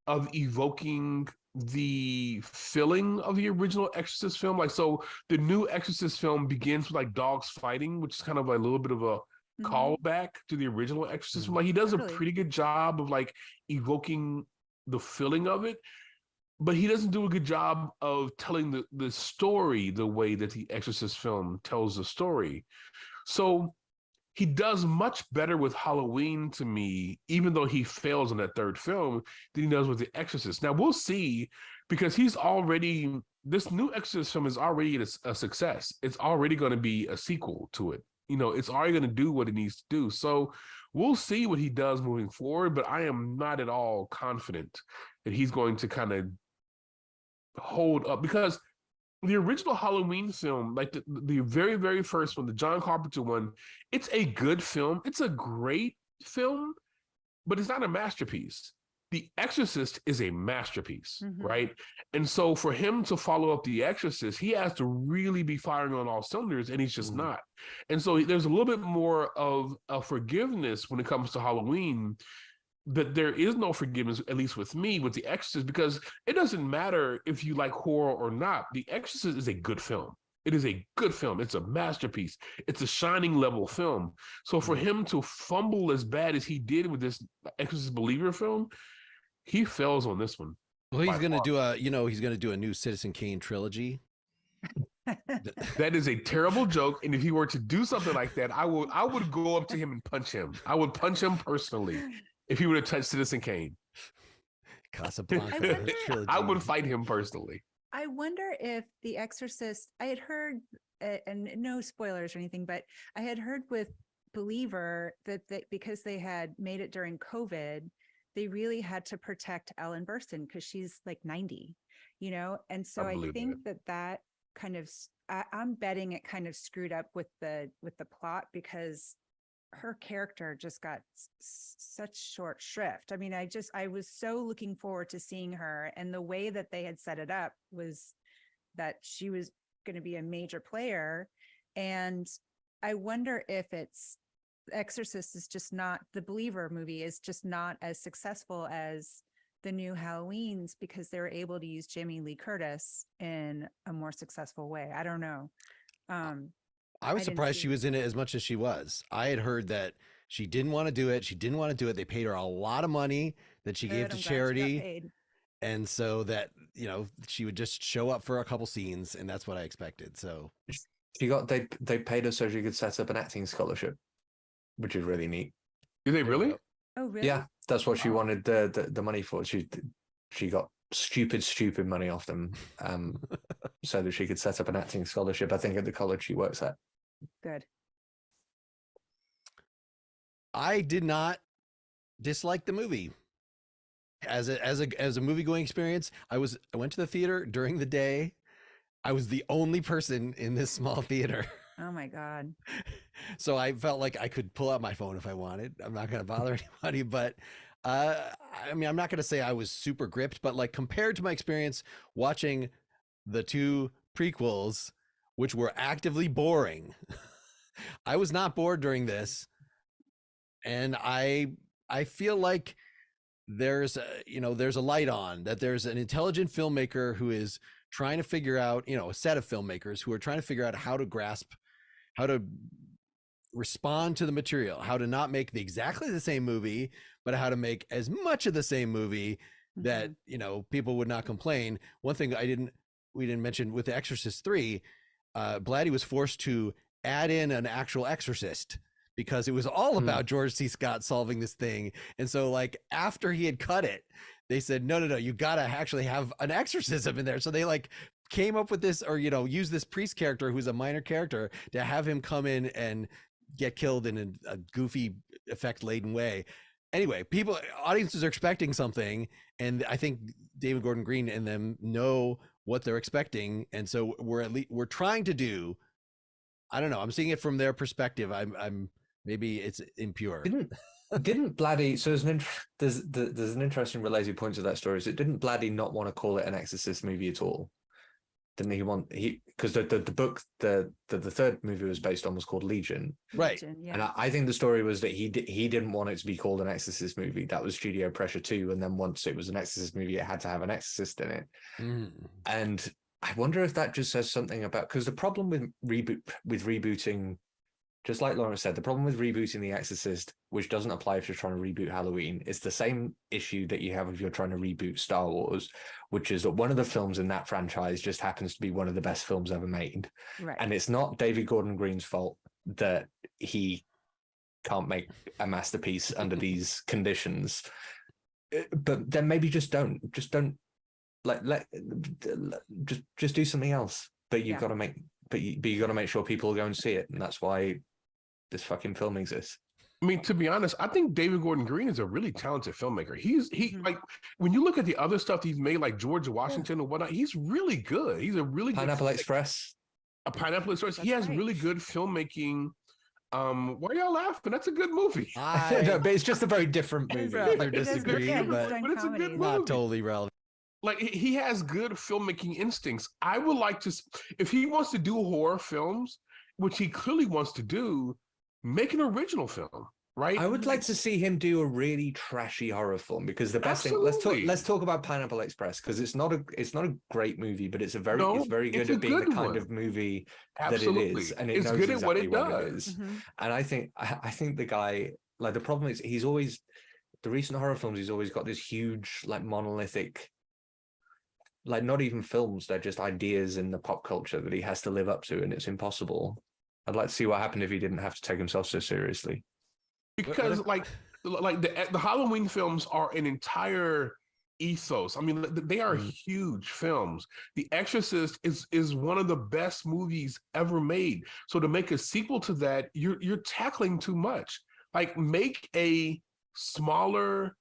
of evoking the feeling of the original Exorcist film. Like, so the new Exorcist film begins with like dogs fighting, which is kind of like a little bit of a callback to the original Exorcist film. Like, he does a pretty good job of like evoking the feeling of it, but he doesn't do a good job of telling the story the way that the Exorcist film tells the story. So he does much better with Halloween to me, even though he fails in that third film, than he does with The Exorcist. Now we'll see, because this new Exorcist film is already a success. It's already going to be a sequel to it. It's already going to do what it needs to do. So we'll see what he does moving forward, but I am not at all confident that he's going to kind of hold up, because the original Halloween film, like the very, very first one, the John Carpenter one, it's a good film. It's a great film, but it's not a masterpiece. The Exorcist is a masterpiece, right? And so for him to follow up The Exorcist, he has to really be firing on all cylinders, and he's just not. And so there's a little bit more of a forgiveness when it comes to Halloween, but there is no forgiveness, at least with me, with The Exorcist, because it doesn't matter if you like horror or not. The Exorcist is a good film. It is a good film. It's a masterpiece. It's a shining level film. So for him to fumble as bad as he did with this Exorcist Believer film, he fails on this one. Well, he's going to do he's going to do a new Citizen Kane trilogy. That is a terrible joke. And if he were to do something like that, I would go up to him and punch him. I would punch him personally if he would have touched Citizen Kane. Casablanca trilogy. I would fight him personally. I wonder if The Exorcist, I had heard, and no spoilers or anything, but I had heard with Believer that because they had made it during COVID, they really had to protect Ellen Burstyn because she's like 90, and so I think that kind of, I'm betting it kind of screwed up with the plot, because her character just got such short shrift. I mean, I was so looking forward to seeing her, and the way that they had set it up was that she was going to be a major player. And I wonder if Exorcist is just not, the Believer movie is just not as successful as the new Halloweens, because they were able to use Jamie Lee Curtis in a more successful way. I don't know. I was surprised she was in it as much as she was. I had heard that she didn't want to do it. She didn't want to do it. They paid her a lot of money that she gave to charity. And so that, she would just show up for a couple scenes, and that's what I expected. So they paid her so she could set up an acting scholarship, which is really neat. Did they really? Oh, really? Yeah, that's what she wanted the money for. She got stupid money off them, so that she could set up an acting scholarship, I think, at the college she works at. Good. I did not dislike the movie. As a movie going experience, I went to the theater during the day. I was the only person in this small theater. Oh my God. So I felt like I could pull out my phone if I wanted. I'm not going to bother anybody, but I mean, I'm not going to say I was super gripped, but like compared to my experience watching the two prequels, which were actively boring, I was not bored during this. And I feel like there's a light on, that there's an intelligent filmmaker who is trying to figure out, a set of filmmakers who are trying to figure out how to respond to the material, how to not make exactly the same movie, but how to make as much of the same movie that, people would not complain. One thing we didn't mention with The Exorcist 3, Blatty was forced to add in an actual exorcist because it was all about George C. Scott solving this thing. And so like after he had cut it, they said, no, you got to actually have an exorcism in there. So they like came up with this, or, use this priest character who's a minor character to have him come in and get killed in a goofy effect laden way. Anyway, audiences are expecting something, and I think David Gordon Green and them know what they're expecting. And so we're trying to do, I don't know, I'm seeing it from their perspective. I'm maybe it's impure. Didn't Blatty, so there's an interesting related point to that story, is it didn't Blatty not want to call it an Exorcist movie at all? Didn't he because the book the third movie was based on was called Legion, right? Yeah. And I think the story was that he didn't want it to be called an Exorcist movie. That was studio pressure too. And then once it was an Exorcist movie, it had to have an Exorcist in it. And I wonder if that just says something about, because the problem with rebooting, just like Lawrence said, the problem with rebooting The Exorcist, which doesn't apply if you're trying to reboot Halloween, is the same issue that you have if you're trying to reboot Star Wars, which is that one of the films in that franchise just happens to be one of the best films ever made. Right. And it's not David Gordon Green's fault that he can't make a masterpiece under these conditions. But then maybe just don't just do something else. But you've got to make you got to make sure people go and see it, and that's why this fucking film exists. I mean, to be honest, I think David Gordon Green is a really talented filmmaker. He like when you look at the other stuff he's made, like George Washington and whatnot, he's really good. He's a really Pineapple good Express. A Pineapple Express. That's he has right. really good filmmaking. Why are y'all laughing? That's a good movie. No, but it's just a very different movie. rather disagree, but it's a good not movie. totally relevant. Like he has good filmmaking instincts. I would like to, if he wants to do horror films, which he clearly wants to do, make an original film, right? I would like to see him do a really trashy horror film, because the best Absolutely. thing. Let's talk about Pineapple Express, because it's not a great movie, but it's very good it's a at being the good kind one. of movie Absolutely. that it is, and it It's knows good at what exactly it what it does. is. Mhm. And I think the guy, like, the problem is he's always, the recent horror films, he's always got this huge, like, monolithic, like, not even films, they're just ideas in the pop culture that he has to live up to, and it's impossible. I'd like to see what happened if he didn't have to take himself so seriously. Because like the Halloween films are an entire ethos. I mean, they are huge films. The Exorcist is one of the best movies ever made. So to make a sequel to that, you're tackling too much. Like, make a smaller,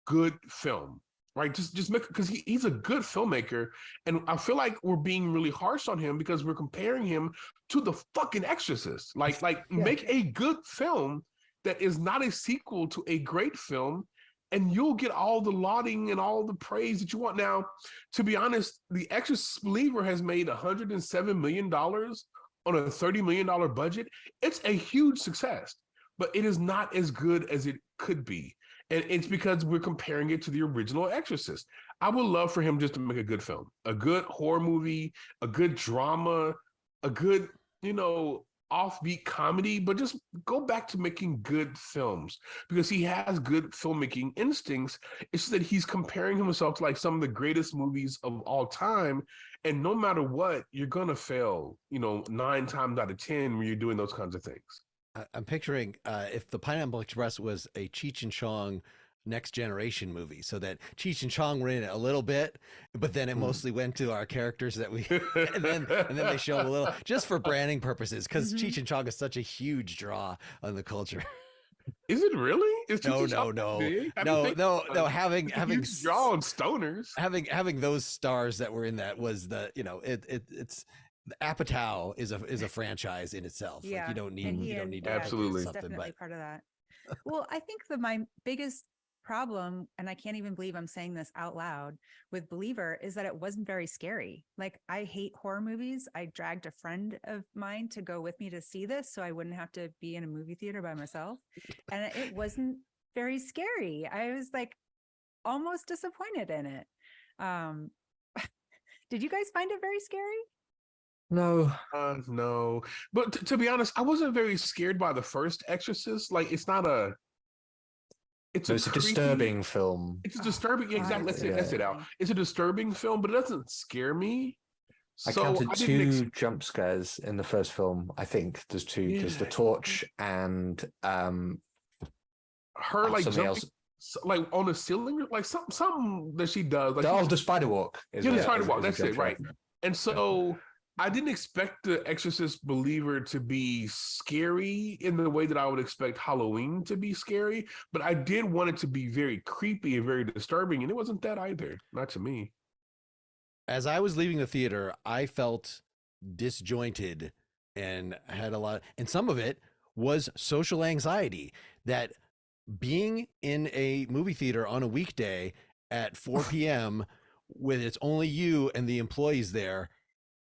good film. Right, just make, because he's a good filmmaker, and I feel like we're being really harsh on him because we're comparing him to the fucking Exorcist. Like make a good film that is not a sequel to a great film, and you'll get all the lauding and all the praise that you want. Now, to be honest, The Exorcist Believer has made $107 million on a $30 million budget. It's a huge success, but it is not as good as it could be. And it's because we're comparing it to the original Exorcist. I would love for him just to make a good film, a good horror movie, a good drama, a good, offbeat comedy, but just go back to making good films, because he has good filmmaking instincts. It's just that he's comparing himself to like some of the greatest movies of all time. And no matter what, you're going to fail, 9 times out of 10 when you're doing those kinds of things. I'm picturing if the Pineapple Express was a Cheech and Chong Next Generation movie, so that Cheech and Chong were in it a little bit, but then it mostly went to our characters that we, and then they show a little just for branding purposes, because Cheech and Chong is such a huge draw on the culture. Is it really? No. Having draw on stoners, having those stars that were in that was it's. Apatow is a franchise in itself. Yeah, like you don't need to absolutely something, definitely but part of that. Well, I think my biggest problem, and I can't even believe I'm saying this out loud, with Believer is that it wasn't very scary. Like, I hate horror movies. I dragged a friend of mine to go with me to see this so I wouldn't have to be in a movie theater by myself, and it wasn't very scary. I was like almost disappointed in it. Did you guys find it very scary? No. No. But to be honest, I wasn't very scared by the first Exorcist. Like, it's not a... It's a disturbing film. It's a disturbing... Exactly. That's it, Al. It's a disturbing film, but it doesn't scare me. I counted 2 jump scares in the first film. I think there's 2. Yeah. There's the torch and... her, like, jumping... Else. Like on the ceiling, like something that she does. Like the spider walk. The spider walk. That's it, right? And so I didn't expect the Exorcist Believer to be scary in the way that I would expect Halloween to be scary, but I did want it to be very creepy and very disturbing, and it wasn't that either. Not to me. As I was leaving the theater, I felt disjointed and had and some of it was social anxiety, that being in a movie theater on a weekday at 4 p.m. with it's only you and the employees there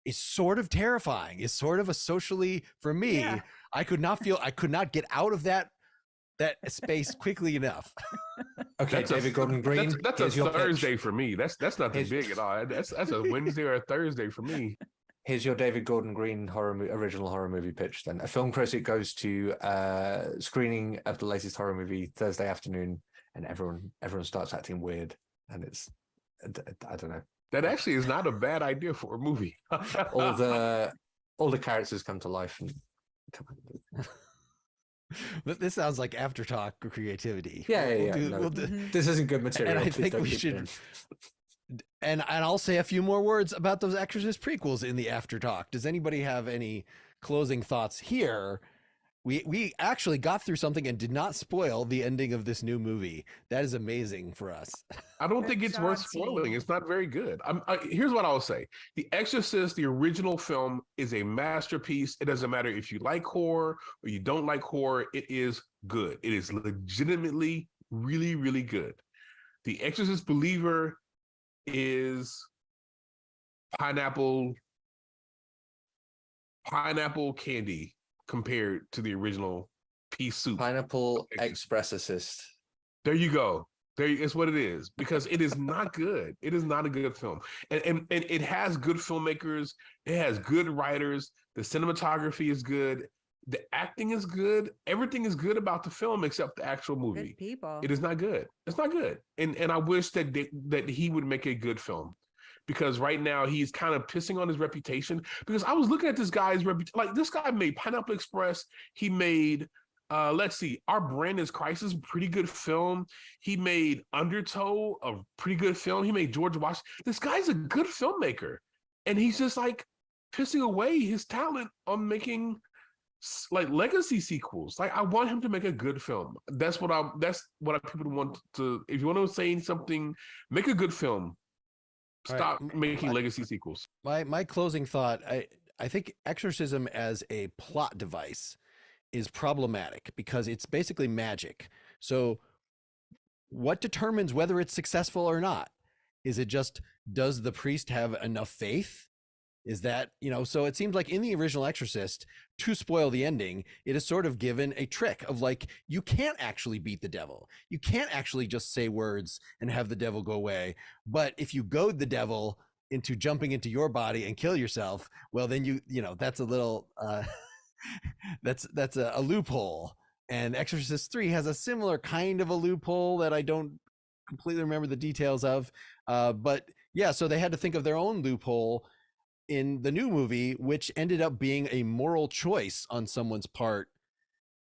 is sort of terrifying. It's sort of a socially, for me, yeah. I could not get out of that space quickly enough. Okay, David Gordon Green. That's a Thursday for me. That's nothing big at all. That's a Wednesday or a Thursday for me. Here's your David Gordon Green original horror movie pitch then. A film critic goes to screening of the latest horror movie Thursday afternoon, and everyone starts acting weird, and it's, I don't know. That actually is not a bad idea for a movie. all the characters come to life and This sounds like after talk creativity. Yeah, We'll yeah, yeah. do- No, we'll do- this isn't good material. And I Please think don't we keep it should- in. and I'll say a few more words about those Exorcist prequels in the after talk. Does anybody have any closing thoughts here? We actually got through something and did not spoil the ending of this new movie. That is amazing for us. I don't Good think it's job, worth spoiling. team. It's not very good. Here's what I'll say: The Exorcist, the original film, is a masterpiece. It doesn't matter if you like horror or you don't like horror. It is good. It is legitimately really, really good. The Exorcist Believer is pineapple candy compared to the original pea soup. Pineapple Express Assist. There you go. There is what it is, because it is not good. It is not a good film. And it has good filmmakers. It has good writers. The cinematography is good. The acting is good. Everything is good about the film except the actual movie. Good people. It is not good. It's not good. And I wish that that he would make a good film, because right now he's kind of pissing on his reputation. Because I was looking at this guy's reputation. Like, this guy made Pineapple Express. He made, let's see, Our Brand is Crisis, pretty good film. He made Undertow, a pretty good film. He made George Washington. This guy's a good filmmaker. And he's just like pissing away his talent on making like legacy sequels. Like, I want him to make a good film. That's what people want to. If you want to say something, make a good film. Stop making legacy sequels. My closing thought, I think exorcism as a plot device is problematic because it's basically magic. So what determines whether it's successful or not? Is it just, does the priest have enough faith? Is that, so it seems like in the original Exorcist, to spoil the ending, it is sort of given a trick of like, you can't actually beat the devil. You can't actually just say words and have the devil go away. But if you goad the devil into jumping into your body and kill yourself, well, then that's a little, that's a loophole. And Exorcist 3 has a similar kind of a loophole that I don't completely remember the details of. But yeah, so they had to think of their own loophole in the new movie, which ended up being a moral choice on someone's part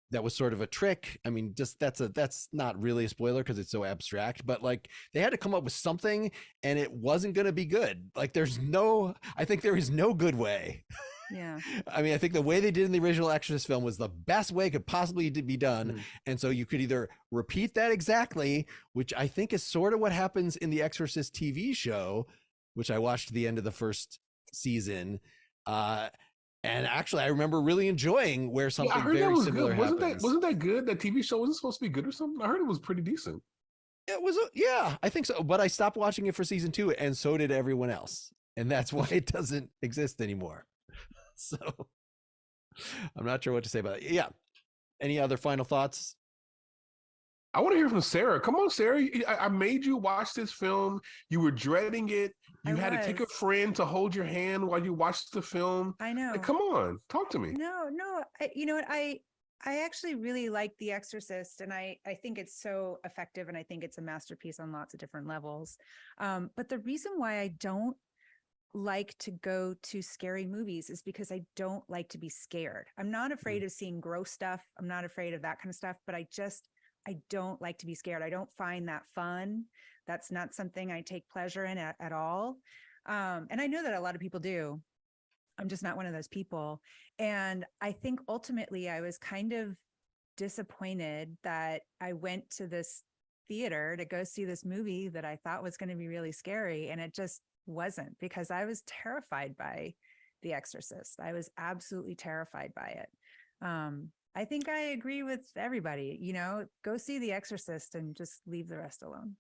that was sort of a trick. I mean, just that's not really a spoiler because it's so abstract, but like they had to come up with something and it wasn't going to be good. Like I think there is no good way. Yeah. I mean, I think the way they did in the original Exorcist film was the best way it could possibly be done. And so you could either repeat that exactly, which I think is sort of what happens in the Exorcist TV show, which I watched the end of the first season. And actually I remember really enjoying where something very similar happens. Wasn't that good? That TV show wasn't supposed to be good or something? I heard it was pretty decent. It was, yeah, I think so. But I stopped watching it for season 2 and so did everyone else. And that's why it doesn't exist anymore. So I'm not sure what to say about it. Yeah. Any other final thoughts? I want to hear from Sarah. Come on, Sarah. I made you watch this film. You were dreading it. You had to take a friend to hold your hand while you watched the film. I know. Like, come on, talk to me. No. You know what? I actually really like The Exorcist, and I think it's so effective, and I think it's a masterpiece on lots of different levels. But the reason why I don't like to go to scary movies is because I don't like to be scared. I'm not afraid of seeing gross stuff. I'm not afraid of that kind of stuff, but I don't like to be scared. I don't find that fun. That's not something I take pleasure in at all. And I know that a lot of people do. I'm just not one of those people. And I think ultimately I was kind of disappointed that I went to this theater to go see this movie that I thought was going to be really scary. And it just wasn't, because I was terrified by The Exorcist. I was absolutely terrified by it. I think I agree with everybody, go see The Exorcist and just leave the rest alone.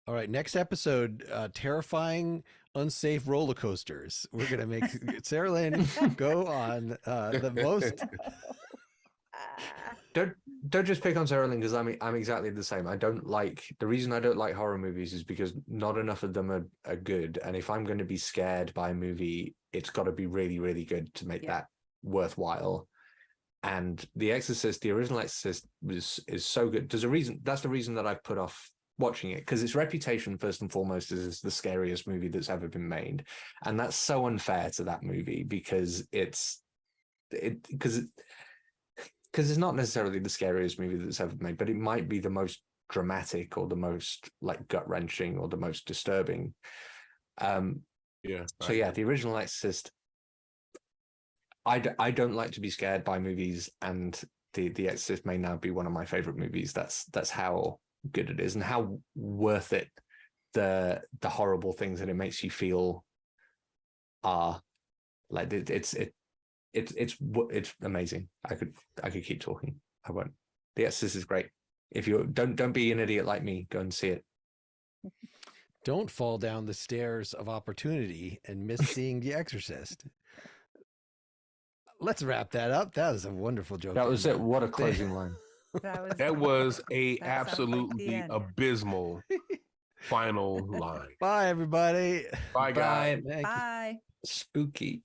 All right. Next episode, terrifying, unsafe roller coasters. We're going to make Sarahlyn go on the most. Don't just pick on Sarahlyn, because I'm exactly the same. The reason I don't like horror movies is because not enough of them are good. And if I'm going to be scared by a movie, it's got to be really, really good to make that worthwhile. And The Exorcist, the original Exorcist, is so good. That's the reason that I've put off watching it, because its reputation first and foremost is the scariest movie that's ever been made, and that's so unfair to that movie because because it's not necessarily the scariest movie that's ever made, but it might be the most dramatic or the most like gut wrenching or the most disturbing. Yeah. So yeah, the original Exorcist. I don't like to be scared by movies, and the Exorcist may now be one of my favorite movies. That's how good it is and how worth it the horrible things that it makes you feel are. Like it's amazing. I could keep talking. I won't. The Exorcist is great. If you don't be an idiot like me, go and see it. Don't fall down the stairs of opportunity and miss seeing The Exorcist. Let's wrap that up. That was a wonderful joke. That was it. What a closing line. That was a That sounds like the absolutely end. abysmal final line. Bye, everybody. Bye, guys. Thank you. Bye. Spooky.